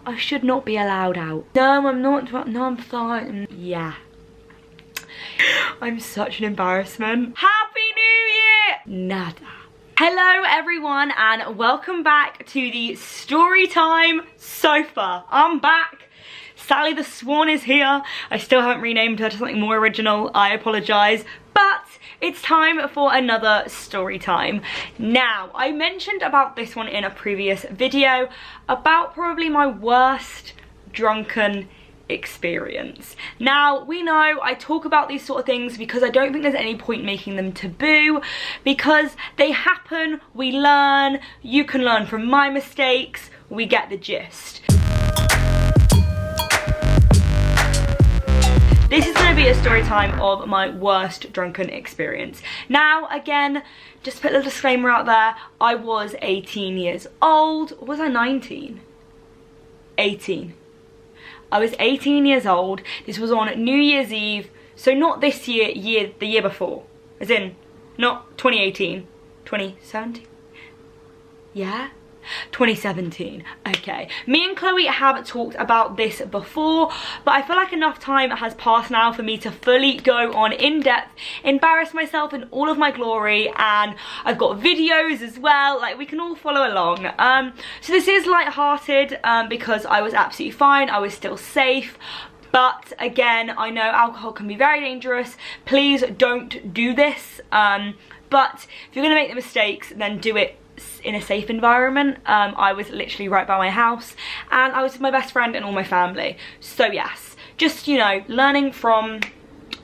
I should not be allowed out. No, I'm not. No, I'm fine. Yeah. I'm such an embarrassment. Happy New Year! Nada. Hello everyone and welcome back to the Storytime sofa. I'm back. Sally the Swan is here. I still haven't renamed her to something more original. I apologise. But it's time for another story time. Now, I mentioned about this one in a previous video about probably my worst drunken experience. Now, we know I talk about these sort of things because I don't think there's any point making them taboo, because they happen, we learn, you can learn from my mistakes, we get the gist. This is going to be a story time of my worst drunken experience. Now, again, just put a little disclaimer out there, I was 18 years old. Was I 19? 18. I was 18 years old. This was on New Year's Eve. So not this year, the year before. As in, not 2018, 2017? Yeah? 2017. Okay, me and Chloe have talked about this before, but I feel like enough time has passed now for me to fully go on in depth, embarrass myself in all of my glory, and I've got videos as well, like we can all follow along. So this is light-hearted because I was absolutely fine, I was still safe. But again, I know alcohol can be very dangerous. Please don't do this. But if you're gonna make the mistakes, then do it in a safe environment. I was literally right by my house and I was with my best friend and all my family. So yes, just, you know, learning from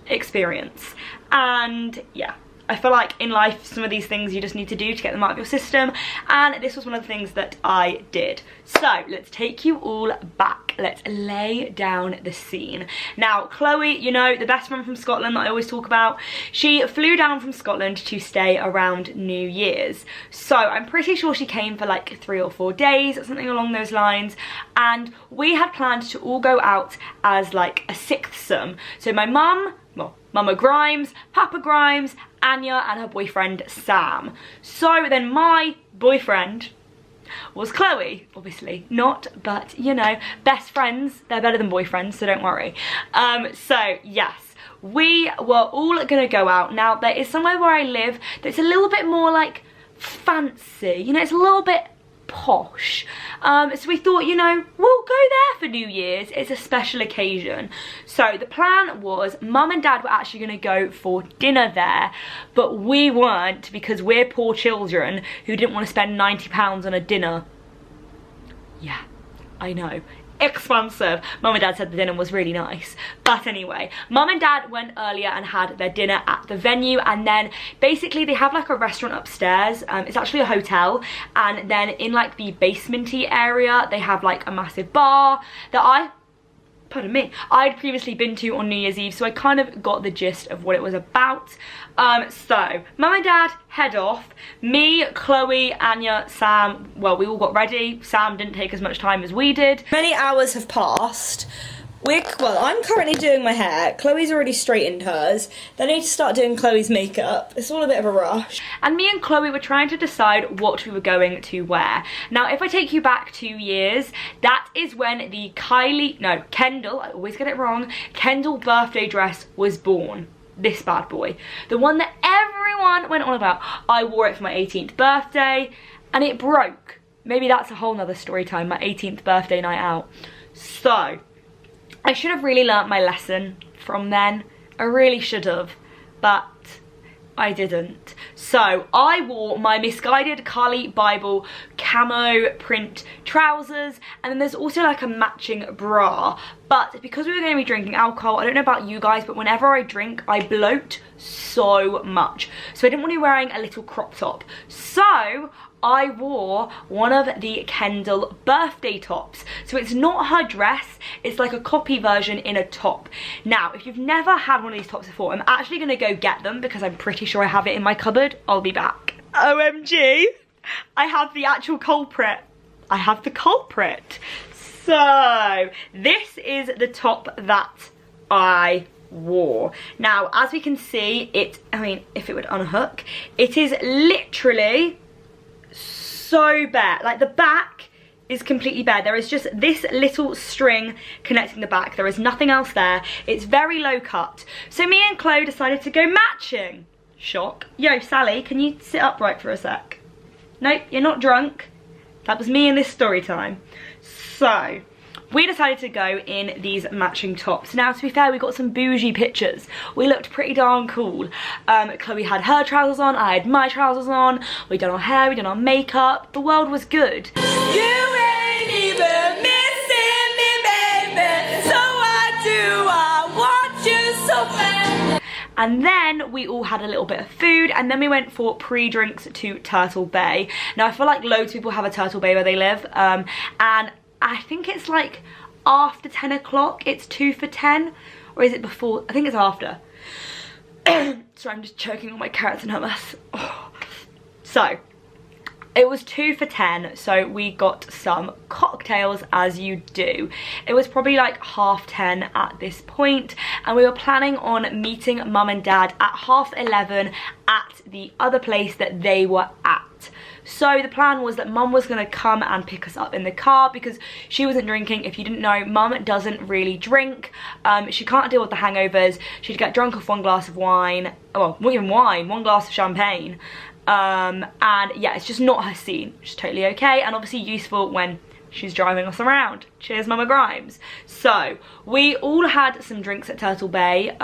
experience. And yeah, I feel like in life some of these things you just need to do to get them out of your system, and this was one of the things that I did. So let's take you all back. Let's lay down the scene. Now, Chloe, you know, the best friend from Scotland that I always talk about, she flew down from Scotland to stay around New Year's. So I'm pretty sure she came for like 3 or 4 days or something along those lines, and we had planned to all go out as like a sixthsome. So my mum, well, Mama Grimes, Papa Grimes, Anya and her boyfriend Sam. So then my boyfriend was Chloe, obviously not, but you know, best friends, they're better than boyfriends, so don't worry. So yes, we were all gonna go out. Now there is somewhere where I live that's a little bit more like fancy, you know, it's a little bit posh. So we thought, you know, we'll go there for New Year's, it's a special occasion. So the plan was Mum and Dad were actually going to go for dinner there, but we weren't, because we're poor children who didn't want to spend £90 on a dinner. Yeah, I know, expensive. Mum and Dad said the dinner was really nice, but anyway, Mum and Dad went earlier and had their dinner at the venue, and then basically they have like a restaurant upstairs. It's actually a hotel, and then in like the basement-y area they have like a massive bar that I'd previously been to on New Year's Eve, so I kind of got the gist of what it was about. So Mum and Dad head off. Me, Chloe, Anya, Sam, well, we all got ready. Sam didn't take as much time as we did. Many hours have passed. Well, I'm currently doing my hair. Chloe's already straightened hers. Then I need to start doing Chloe's makeup. It's all a bit of a rush. And me and Chloe were trying to decide what we were going to wear. Now, if I take you back 2 years, that is when the Kendall, I always get it wrong, Kendall birthday dress was born. This bad boy. The one that everyone went on about. I wore it for my 18th birthday and it broke. Maybe that's a whole nother story time, my 18th birthday night out. So I should have really learnt my lesson from then. I really should have, but I didn't. So I wore my misguided Carly Bible camo print trousers, and then there's also like a matching bra. But because we were going to be drinking alcohol, I don't know about you guys, but whenever I drink, I bloat so much. So I didn't want to be wearing a little crop top. So I wore one of the Kendall birthday tops. So it's not her dress, it's like a copy version in a top. Now, if you've never had one of these tops before, I'm actually gonna go get them because I'm pretty sure I have it in my cupboard. I'll be back. OMG, I have the actual culprit. I have the culprit. So this is the top that I wore. Now, as we can see, I mean, if it would unhook, it is literally so bare. Like, the back is completely bare. There is just this little string connecting the back. There is nothing else there. It's very low cut. So me and Chloe decided to go matching. Shock. Yo, Sally, can you sit upright for a sec? Nope, you're not drunk. That was me in this story time. So we decided to go in these matching tops. Now, to be fair, we got some bougie pictures. We looked pretty darn cool. Chloe had her trousers on, I had my trousers on. We done our hair, we done our makeup. The world was good. You ain't even missing me, baby. So why do I want you so bad? And then we all had a little bit of food, and then we went for pre-drinks to Turtle Bay. Now, I feel like loads of people have a Turtle Bay where they live, and I think it's like after 10 o'clock, it's 2 for 10, or is it before? I think it's after. Sorry, I'm just choking on my carrots and hummus. Oh. So, it was 2 for 10, so we got some cocktails, as you do. It was probably like 10:30 at this point, and we were planning on meeting mum and dad at 11:30 at the other place that they were at. So the plan was that mum was going to come and pick us up in the car because she wasn't drinking. If you didn't know, mum doesn't really drink. She can't deal with the hangovers. She'd get drunk off 1 glass of wine. Well, not even wine, 1 glass of champagne. And yeah, it's just not her scene. She's totally okay, and obviously useful when she's driving us around. Cheers, Mama Grimes. So we all had some drinks at Turtle Bay.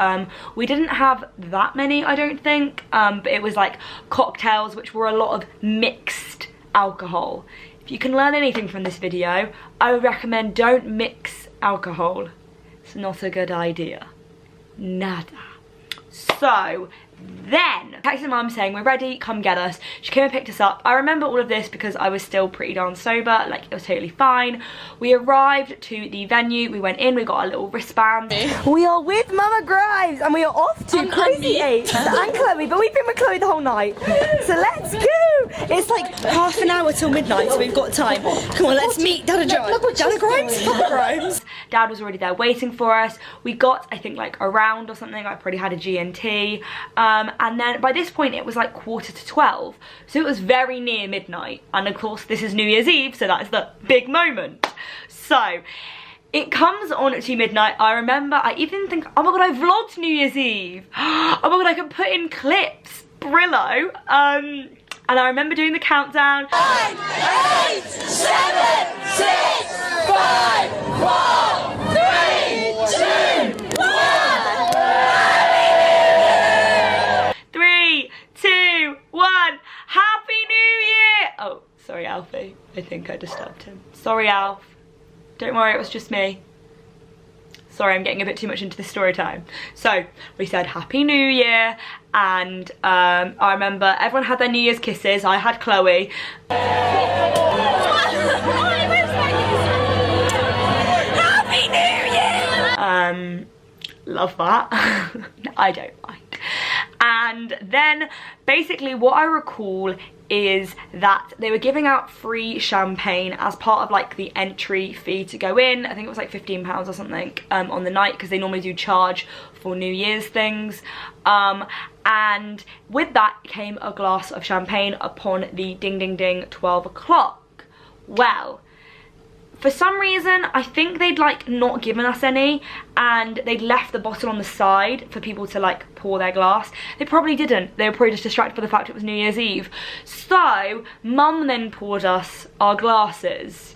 We didn't have that many, I don't think, but it was like cocktails, which were a lot of mixed alcohol. If you can learn anything from this video, I would recommend don't mix alcohol. It's not a good idea. Nada. So then texted mum saying, we're ready, come get us. She came and picked us up. I remember all of this because I was still pretty darn sober, like it was totally fine. We arrived to the venue, we went in, we got our little wristband. We are with Mama Grimes and we are off to Crazy 8 and Chloe, but we've been with Chloe the whole night. So let's go! It's like half an hour till midnight, so we've got time. Come on, let's meet Dada Grimes. Dada Grimes. Dad was already there waiting for us. We got, I think, like a round or something. I probably had a G&T. And then by this point it was like 11:45, so it was very near midnight, and of course this is New Year's Eve, so that's the big moment. So it comes on to midnight. I remember, I even think, oh my god, I vlogged New Year's Eve. Oh my god, I can put in clips. Brillo. And I remember doing the countdown. 9, 8, 7, 6, 5, 4, 3, 2, 1. 3, 2, 1. Happy New Year! Oh, sorry, Alfie. I think I disturbed him. Sorry, Alf. Don't worry, it was just me. Sorry, I'm getting a bit too much into the story time. So, we said Happy New Year, and I remember everyone had their New Year's kisses. I had Chloe. Happy New Year! Love that. I don't mind. And then basically what I recall is that they were giving out free champagne as part of like the entry fee to go in. I think it was like £15 or something on the night, because they normally do charge for New Year's things. And with that came a glass of champagne upon the ding ding ding 12 o'clock. Well, for some reason, I think they'd like not given us any, and they'd left the bottle on the side for people to like pour their glass. They probably didn't. They were probably just distracted by the fact it was New Year's Eve. So mum then poured us our glasses.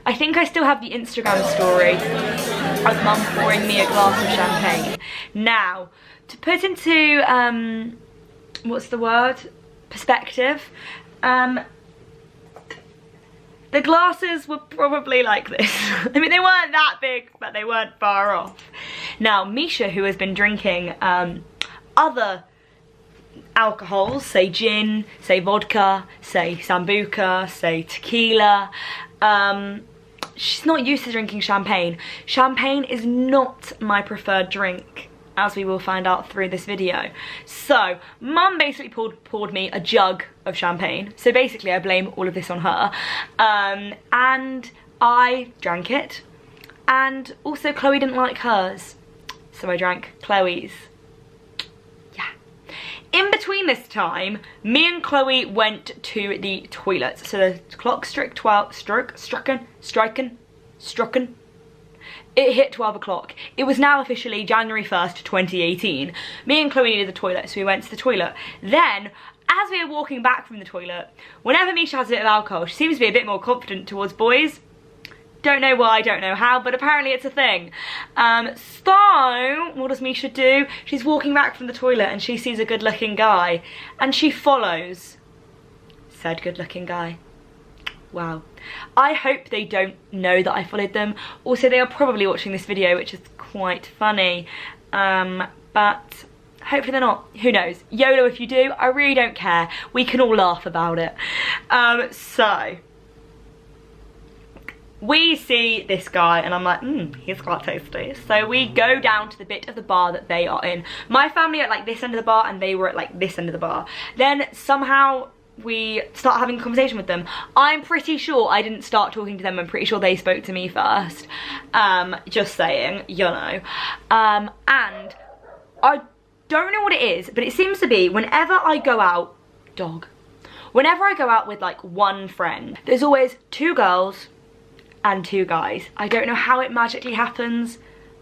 I think I still have the Instagram story of mum pouring me a glass of champagne. Now, to put into, what's the word? Perspective. The glasses were probably like this. I mean, they weren't that big, but they weren't far off. Now, Misha, who has been drinking other alcohols, say gin, say vodka, say sambuca, say tequila, she's not used to drinking champagne. Champagne is not my preferred drink, as we will find out through this video. So mum basically poured me a jug of champagne, so basically I blame all of this on her, and I drank it, and also Chloe didn't like hers, so I drank Chloe's. Yeah. In between this time, me and Chloe went to the toilet. So the clock struck 12, strucken. It hit 12 o'clock. It was now officially January 1st, 2018. Me and Chloe needed the toilet, so we went to the toilet. Then, as we were walking back from the toilet, whenever Misha has a bit of alcohol, she seems to be a bit more confident towards boys. Don't know why, don't know how, but apparently it's a thing. So, what does Misha do? She's walking back from the toilet and she sees a good-looking guy. And she follows said good-looking guy. Wow. I hope they don't know that I followed them. Also, they are probably watching this video, which is quite funny. But hopefully they're not. Who knows? YOLO if you do. I really don't care. We can all laugh about it. So we see this guy and I'm like, he's quite tasty. So we go down to the bit of the bar that they are in. My family are at like this end of the bar and they were at like this end of the bar. Then somehow we start having a conversation with them. I'm pretty sure I didn't start talking to them. I'm pretty sure they spoke to me first. Just saying, you know. And I don't know what it is, but it seems to be whenever I go out, whenever I go out with like one friend, there's always 2 girls and 2 guys. I don't know how it magically happens,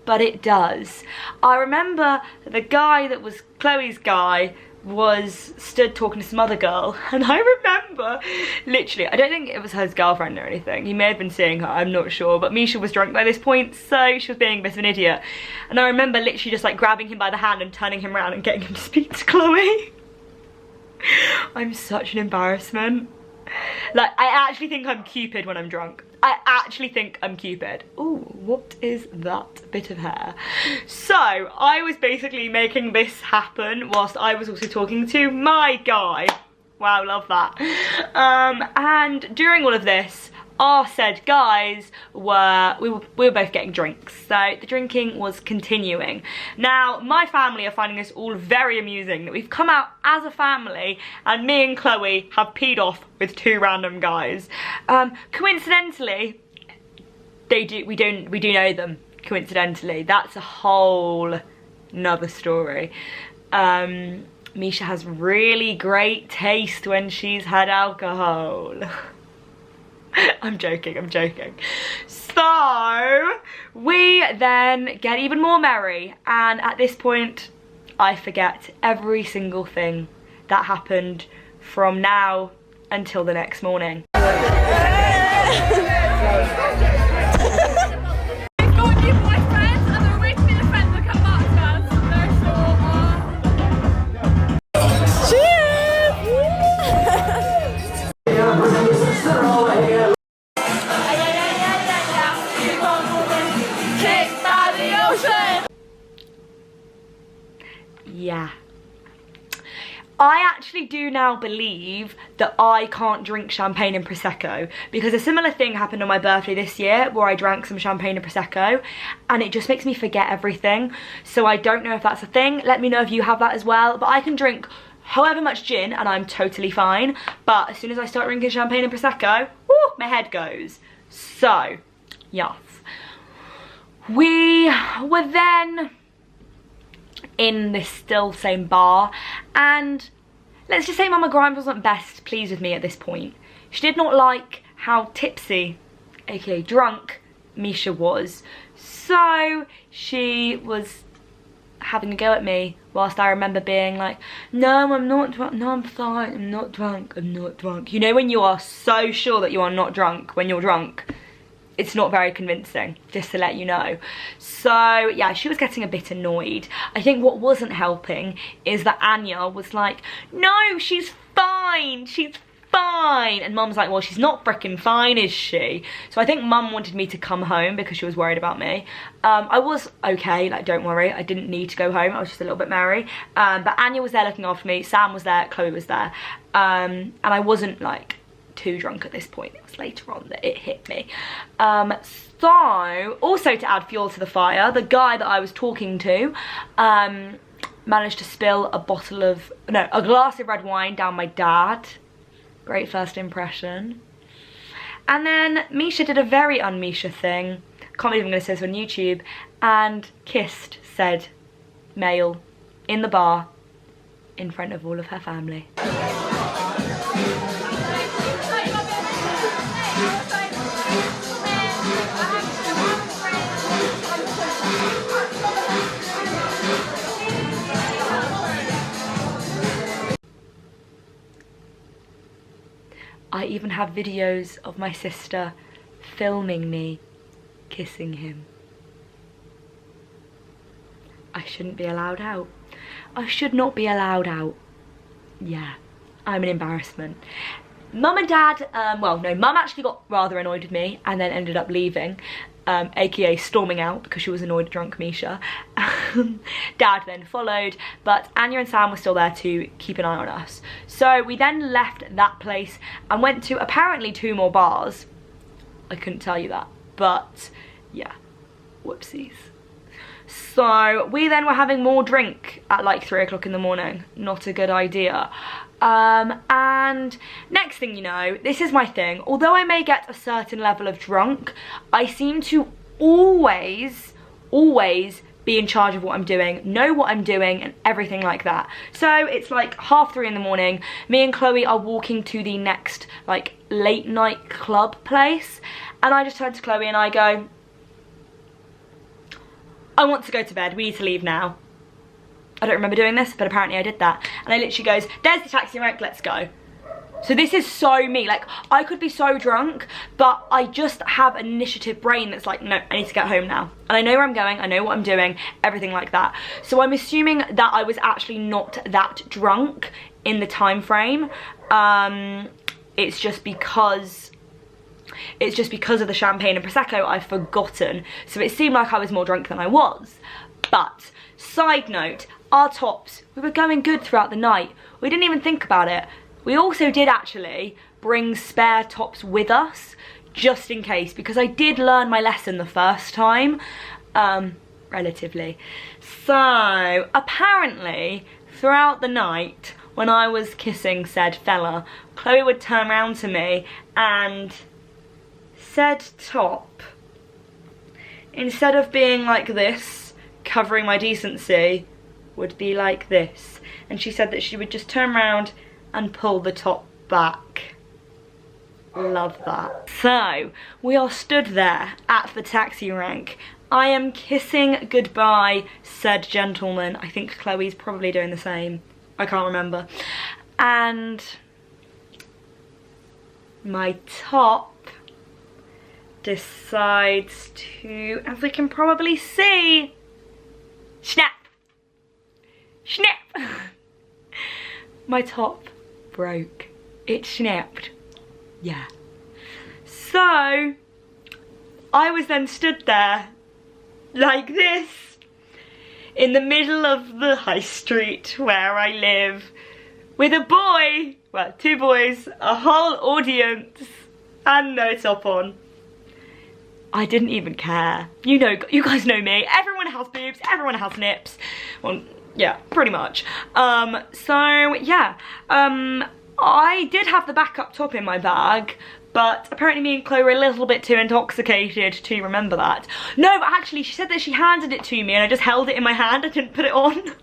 but it does. I remember the guy that was Chloe's guy was stood talking to some other girl, and I remember literally, I don't think it was her girlfriend or anything, he may have been seeing her, I'm not sure, but Misha was drunk by this point, so she was being a bit of an idiot. And I remember literally just like grabbing him by the hand and turning him around and getting him to speak to Chloe. I'm such an embarrassment. Like, I actually think I'm Cupid when I'm drunk. I actually think I'm Cupid. Ooh, what is that bit of hair? So, I was basically making this happen whilst I was also talking to my guy. Wow, love that. And during all of this, our said guys were, we were both getting drinks. So the drinking was continuing. Now, my family are finding this all very amusing, that we've come out as a family and me and Chloe have peed off with 2 random guys. Coincidentally, we do know them, coincidentally. That's a whole nother story. Misha has really great taste when she's had alcohol. I'm joking, I'm joking. So, we then get even more merry, and at this point, I forget every single thing that happened from now until the next morning. Yeah. I actually do now believe that I can't drink champagne and Prosecco, because a similar thing happened on my birthday this year where I drank some champagne and Prosecco and it just makes me forget everything. So I don't know if that's a thing. Let me know if you have that as well. But I can drink however much gin and I'm totally fine. But as soon as I start drinking champagne and Prosecco, whoo, my head goes. So, yes. We were then in this still same bar, and let's just say Mama Grimes wasn't best pleased with me at this point. She did not like how tipsy, aka drunk, Misha was. So she was having a go at me, whilst I remember being like, no, I'm not drunk, no, I'm fine, I'm not drunk, I'm not drunk. You know when you are so sure that you are not drunk when you're drunk? It's not very convincing, just to let you know. So yeah, she was getting a bit annoyed. I think what wasn't helping is that Anya was like, no, she's fine, she's fine. And Mum's like, well, she's not freaking fine, is she? So I think Mum wanted me to come home because she was worried about me. I was okay, like, don't worry, I didn't need to go home, I was just a little bit merry. But Anya was there looking after me, Sam was there, Chloe was there. And I wasn't like too drunk at this point. It was later on that it hit me. So also to add fuel to the fire, the guy that I was talking to managed to spill a glass of red wine down my dad. Great first impression. And then Misha did a very un-Misha thing, can't believe I'm going to say this on YouTube, and kissed said male in the bar in front of all of her family. I even have videos of my sister filming me kissing him. I shouldn't be allowed out. I should not be allowed out. Yeah, I'm an embarrassment. Mum and Dad, well no, Mum actually got rather annoyed with me and then ended up leaving, aka storming out because she was annoyed at drunk Misha. Dad then followed, but Anya and Sam were still there to keep an eye on us. So we then left that place and went to apparently 2 more bars. I couldn't tell you that, but yeah, whoopsies. So we then were having more drink at like 3 o'clock in the morning. Not a good idea. And next thing you know, this is my thing. Although I may get a certain level of drunk, I seem to always be in charge of what I'm doing, know what I'm doing and everything like that. So it's like 3:30 in the morning. Me and Chloe are walking to the next like late night club place. And I just turn to Chloe and I go, I want to go to bed, we need to leave now. I don't remember doing this, but apparently I did that. And I literally goes, there's the taxi rank, let's go. So this is so me, like I could be so drunk, but I just have an initiative brain that's like, no, I need to get home now. And I know where I'm going, I know what I'm doing, everything like that. So I'm assuming that I was actually not that drunk in the time frame. It's just because of the champagne and Prosecco I've forgotten. So it seemed like I was more drunk than I was. But, side note, our tops, we were going good throughout the night. We didn't even think about it. We also did actually bring spare tops with us, just in case, because I did learn my lesson the first time, relatively. So, apparently, throughout the night, when I was kissing said fella, Chloe would turn around to me and said top, instead of being like this, covering my decency, would be like this. And she said that she would just turn around and pull the top back. Love that. So, we are stood there at the taxi rank. I am kissing goodbye said gentleman. I think Chloe's probably doing the same. I can't remember. And my top decides to, as we can probably see, snap. Snap. My top broke. It snapped. Yeah. So, I was then stood there like this in the middle of the high street where I live with a boy, well, 2 boys, a whole audience and no top on. I didn't even care. You know, you guys know me. Everyone has boobs, everyone has nips. Well, yeah, pretty much. So yeah, I did have the backup top in my bag, but apparently me and Chloe were a little bit too intoxicated to remember that. No, but actually she said that she handed it to me and I just held it in my hand, I didn't put it on.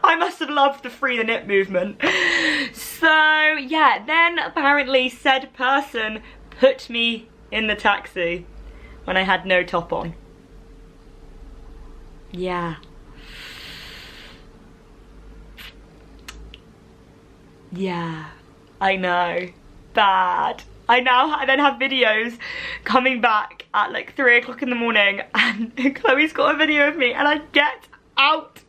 I must have loved the free the nip movement. So yeah, then apparently said person put me in the taxi when I had no top on. Yeah. Yeah, I know. Bad. I then have videos coming back at like 3 o'clock in the morning and Chloe's got a video of me and I get out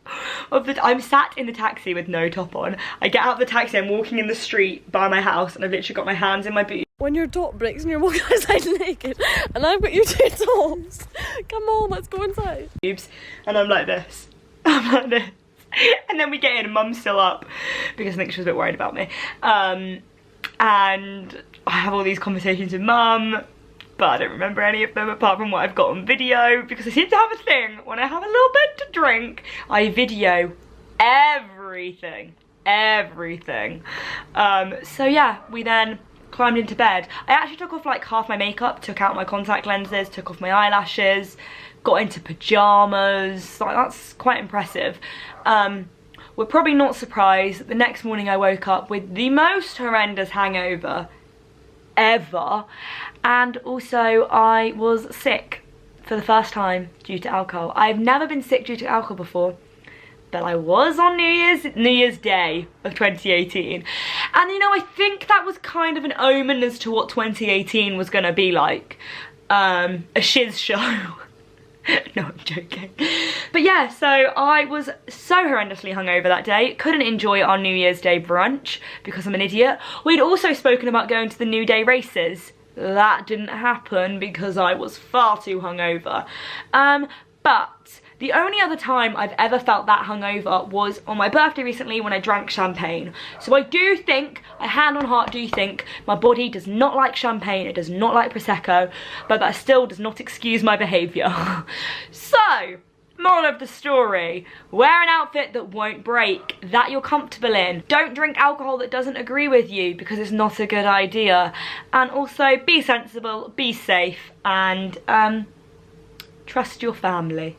of the, I'm sat in the taxi with no top on. I get out of the taxi, I'm walking in the street by my house and I've literally got my hands in my boots. When your top breaks and you're walking outside naked and I've got your 2 tops. Come on, let's go inside. And I'm like this. I'm like this. And then we get in and Mum's still up because I think she was a bit worried about me. And I have all these conversations with Mum, but I don't remember any of them apart from what I've got on video because I seem to have a thing. When I have a little bit to drink, I video everything. Everything. So yeah, we then climbed into bed. I actually took off like half my makeup, took out my contact lenses, took off my eyelashes, got into pyjamas. Like, that's quite impressive. were probably not surprised that the next morning I woke up with the most horrendous hangover ever, and also I was sick for the first time due to alcohol. I've never been sick due to alcohol before, but I was on New Year's Day of 2018. And you know, I think that was kind of an omen as to what 2018 was gonna be like. A shiz show. No, I'm joking. But yeah, so I was so horrendously hungover that day. Couldn't enjoy our New Year's Day brunch because I'm an idiot. We'd also spoken about going to the New Day races. That didn't happen because I was far too hungover. But the only other time I've ever felt that hungover was on my birthday recently when I drank champagne. So I do think, I hand on heart do think, my body does not like champagne, it does not like Prosecco, but that still does not excuse my behaviour. So, moral of the story, wear an outfit that won't break, that you're comfortable in. Don't drink alcohol that doesn't agree with you because it's not a good idea. And also, be sensible, be safe, and trust your family.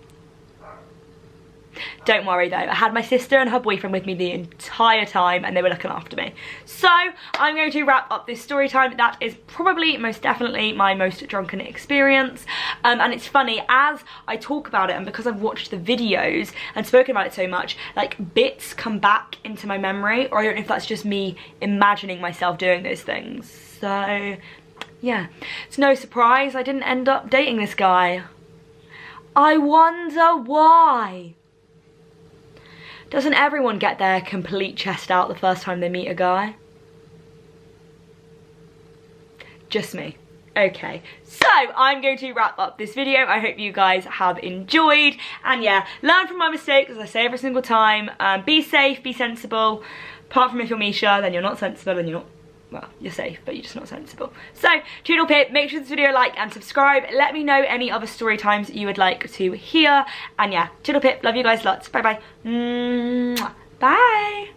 Don't worry though, I had my sister and her boyfriend with me the entire time and they were looking after me. So I'm going to wrap up this story time. That is probably most definitely my most drunken experience. And it's funny, as I talk about it and because I've watched the videos and spoken about it so much, like bits come back into my memory, or I don't know if that's just me imagining myself doing those things. So yeah, it's no surprise I didn't end up dating this guy. I wonder why. Doesn't everyone get their complete chest out the first time they meet a guy? Just me. Okay, so I'm going to wrap up this video. I hope you guys have enjoyed. And yeah, learn from my mistakes, as I say every single time. Be safe, be sensible. Apart from if you're Misha, then you're not sensible and you're not, well, you're safe, but you're just not sensible. So, toodle pip, make sure this video like and subscribe. Let me know any other story times you would like to hear. And yeah, toodle pip, love you guys lots. Bye bye. Bye.